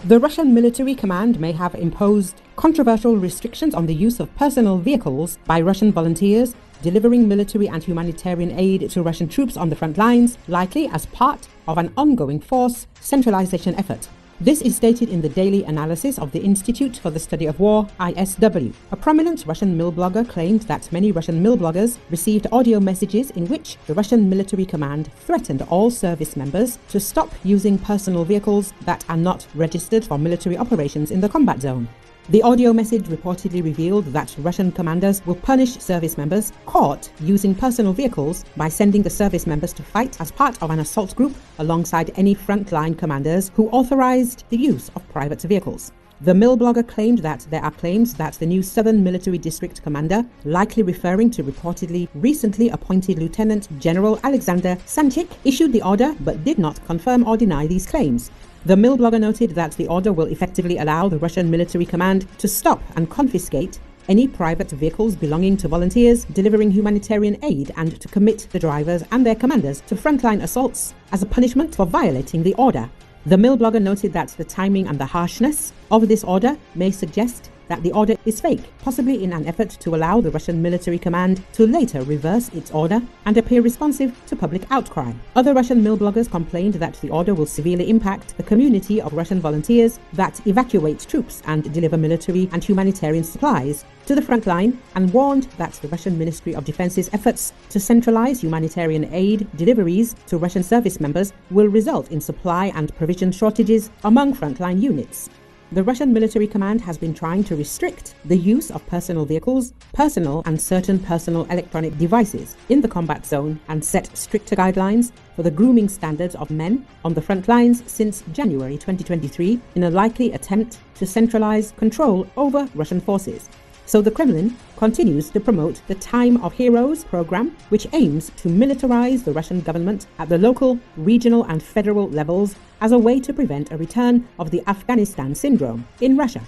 The Russian military command may have imposed controversial restrictions on the use of personal vehicles by Russian volunteers delivering military and humanitarian aid to Russian troops on the front lines, likely as part of an ongoing force centralization effort. This is stated in the daily analysis of the Institute for the Study of War, ISW. A prominent Russian mill blogger claimed that many Russian mill bloggers received audio messages in which the Russian military command threatened all service members to stop using personal vehicles that are not registered for military operations in the combat zone. The audio message reportedly revealed that Russian commanders will punish service members caught using personal vehicles by sending the service members to fight as part of an assault group alongside any frontline commanders who authorized the use of private vehicles. The mill blogger claimed that there are claims that the new Southern Military District Commander, likely referring to reportedly recently appointed Lieutenant General Alexander Sanchik, issued the order but did not confirm or deny these claims. The mill blogger noted that the order will effectively allow the Russian military command to stop and confiscate any private vehicles belonging to volunteers delivering humanitarian aid and to commit the drivers and their commanders to frontline assaults as a punishment for violating the order. The mill blogger noted that the timing and the harshness of this order may suggest that the order is fake, possibly in an effort to allow the Russian military command to later reverse its order and appear responsive to public outcry. Other Russian mill bloggers complained that the order will severely impact the community of Russian volunteers that evacuate troops and deliver military and humanitarian supplies to the front line, and warned that the Russian Ministry of Defense's efforts to centralize humanitarian aid deliveries to Russian service members will result in supply and provision shortages among frontline units. The Russian military command has been trying to restrict the use of personal vehicles, personal and certain personal electronic devices in the combat zone and set stricter guidelines for the grooming standards of men on the front lines since January 2023 in a likely attempt to centralize control over Russian forces. So the Kremlin continues to promote the Time of Heroes program, which aims to militarize the Russian government at the local, regional and federal levels as a way to prevent a return of the Afghanistan syndrome in Russia.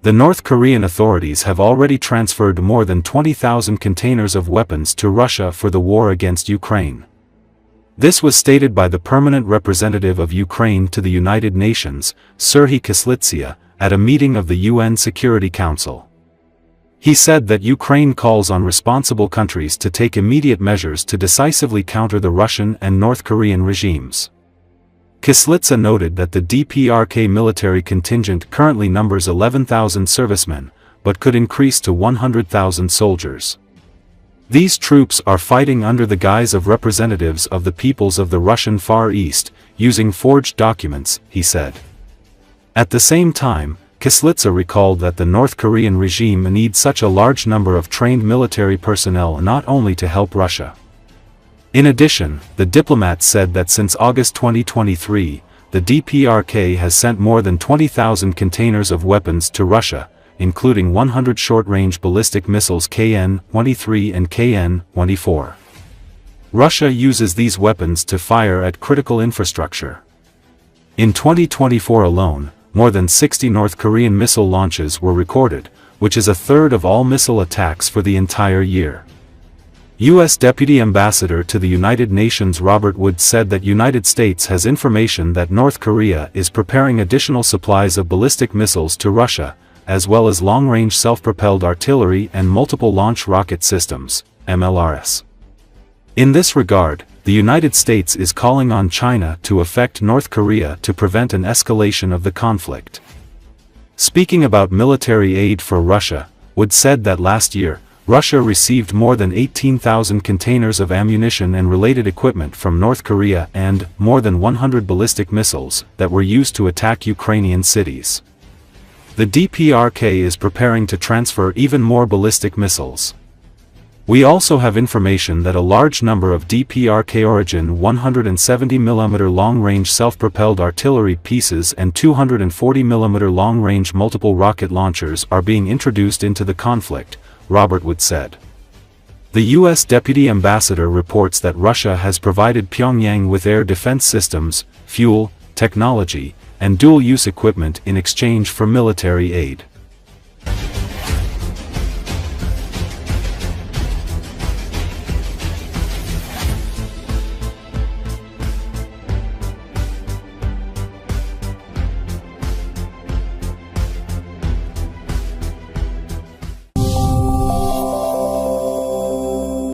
The North Korean authorities have already transferred more than 20,000 containers of weapons to Russia for the war against Ukraine. This was stated by the permanent representative of Ukraine to the United Nations, Serhiy Kyslytsya, at a meeting of the UN Security Council. He said that Ukraine calls on responsible countries to take immediate measures to decisively counter the Russian and North Korean regimes. Kyslytsya noted that the DPRK military contingent currently numbers 11,000 servicemen, but could increase to 100,000 soldiers. These troops are fighting under the guise of representatives of the peoples of the Russian Far East, using forged documents, he said. At the same time, Kyslytsya recalled that the North Korean regime needs such a large number of trained military personnel not only to help Russia. In addition, the diplomat said that since August 2023, the DPRK has sent more than 20,000 containers of weapons to Russia, including 100 short-range ballistic missiles KN-23 and KN-24. Russia uses these weapons to fire at critical infrastructure. In 2024 alone, more than 60 North Korean missile launches were recorded, which is a third of all missile attacks for the entire year. U.S. Deputy Ambassador to the United Nations Robert Wood said that United States has information that North Korea is preparing additional supplies of ballistic missiles to Russia, as well as long-range self-propelled artillery and multiple launch rocket systems, MLRS. In this regard, the United States is calling on China to affect North Korea to prevent an escalation of the conflict. Speaking about military aid for Russia, Wood said that last year, Russia received more than 18,000 containers of ammunition and related equipment from North Korea and more than 100 ballistic missiles that were used to attack Ukrainian cities. The DPRK is preparing to transfer even more ballistic missiles. We also have information that a large number of DPRK origin 170mm long-range self-propelled artillery pieces and 240mm long-range multiple rocket launchers are being introduced into the conflict, Robert Wood said. The U.S. Deputy Ambassador reports that Russia has provided Pyongyang with air defense systems, fuel, technology, and dual-use equipment in exchange for military aid.